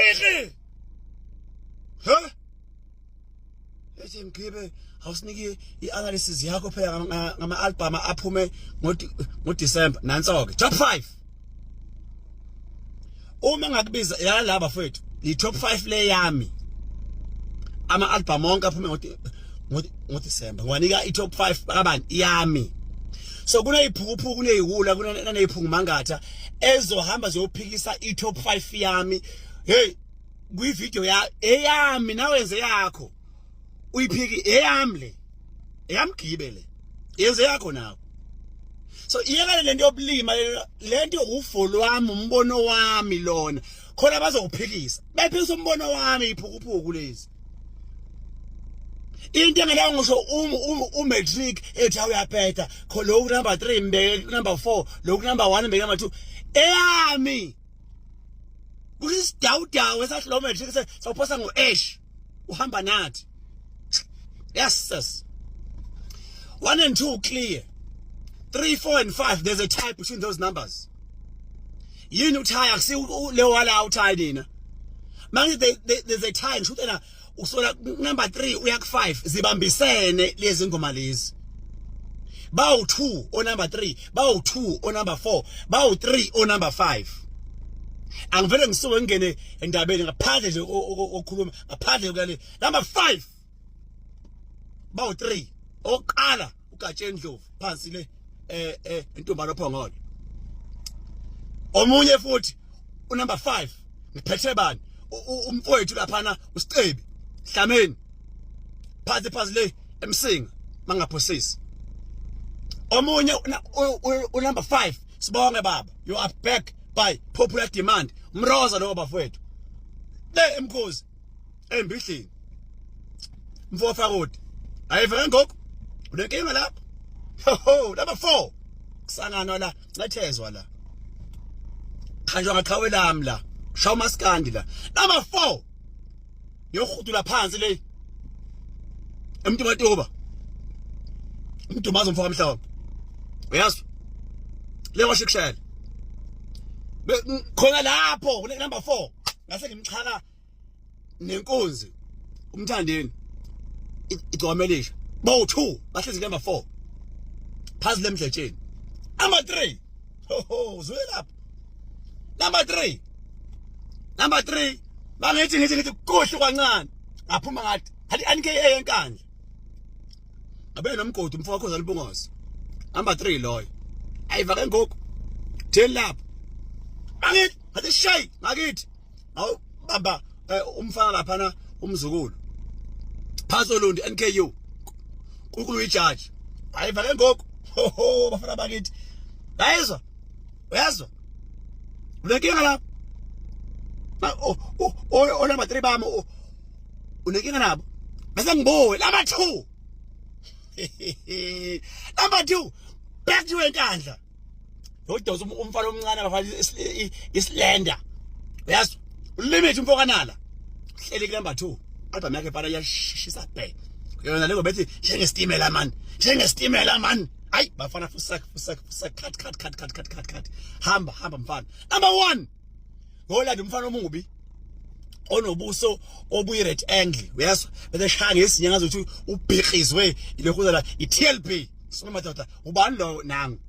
Awufihli. Huh? Ethi Mgibe awusiniki ianalysis yakho phela ngama album aphume ngo December nanso ke top 5. Uma ngakubiza yala bafethu i top 5 le yami. Ama album onke aphume ngo December. Ngwanika i top 5 abani yami. So kuna iphukuphuku kuneyihula kuneyiphungu mangatha ezohamba ziyophikisa i top 5 yami. Hey, kwi video ya eyami nawenze yakho. Uyiphiki eyami le. Eyamgibe le. Yenze yakho nawo. So iyekale lento yokulima lento ufolo wami umbono wami lona. Khona bazokuphikisa. Bephikisa umbono wami iphukuphuku lezi. Into engelawo ngisho matric ethi awuyaphetha kho lokhu number 3 mbeke number 4 lokhu number 1 mbeke number 2 eyami kuyisidawudawu esathi lo matric sawuphosa ngo-ash uhamba nathi. Yes sis. 1 and 2 clear. 3, 4 and 5 there's a tie between those numbers. Yini uthaya akusi le wala uthaya nina. Manje there's a tie ngisho ukuthi usola number 3 uya ku5 zibambisene lezi ngoma lezi. Bawu 2 o number 3, bawu 2 o number 4, bawu 3 o number 5. Angivele ngisuke ngene endabeni ngaphandle nje okukhuluma ngaphandle kwale number 5. Bawu 3 oqala uGatsheni Ndlovu phansi le intombalo phongolo. Omunye futhi u number 5 ngiphethe bani umfowethu laphana uSicebi Dlamini phansi le emsinga mangaphosisi. Omunye u number 5 sibonge baba you are back by popular demand umroza lo bafowethu le emkhosi embihlini mfofa kodwa ayiveke ngoku unenkinga lapha ho number 4 kusangana la ngathezwa la khanjwa ngaqhawe lami la shaw maskandi la number 4 yokhudula phansi le emntumatoba umntumazo mfoka mhlawumbe uyazwa le washikushela khona lapho kule number 4 ngase ngimchaka nenkunzi umthandeni igcomelisha bawu 2 bahlezi number 4 phansi lemdletsheni number 3 ho uzwe lapha number 3 bangithi kuhle kancane ngaphuma ngathi hathi anike enkandla abe nomgodi umfowakho uzalibungoza number 3 loyo ayivake ngoku theni lapha bangithi hathi shay ngakithi awu baba umfana lapha umzukulu Phasolundi NKU kunkulu ijudge ayivake ngoku ho bafana bakithi uyazwa unenkinga lapha o number 3 bami unenkinga nabo bese ngibowe number 2 number 2 back to enkandla yodosa umfana omncane abafana islender uyazwa ulimit umfokanala hleli number 2 album yakhe phana yashisa bhe yona leko bethi njengestimela man hayi bafana fusak cut hamba mfana number 1 ngolanda umfana omubi onobuso obuyi red angle uyazwa bese shaya ngesinyanga zokuthi ubhiqizwe ilokhu la iTLP soma madoda ubani lo nangu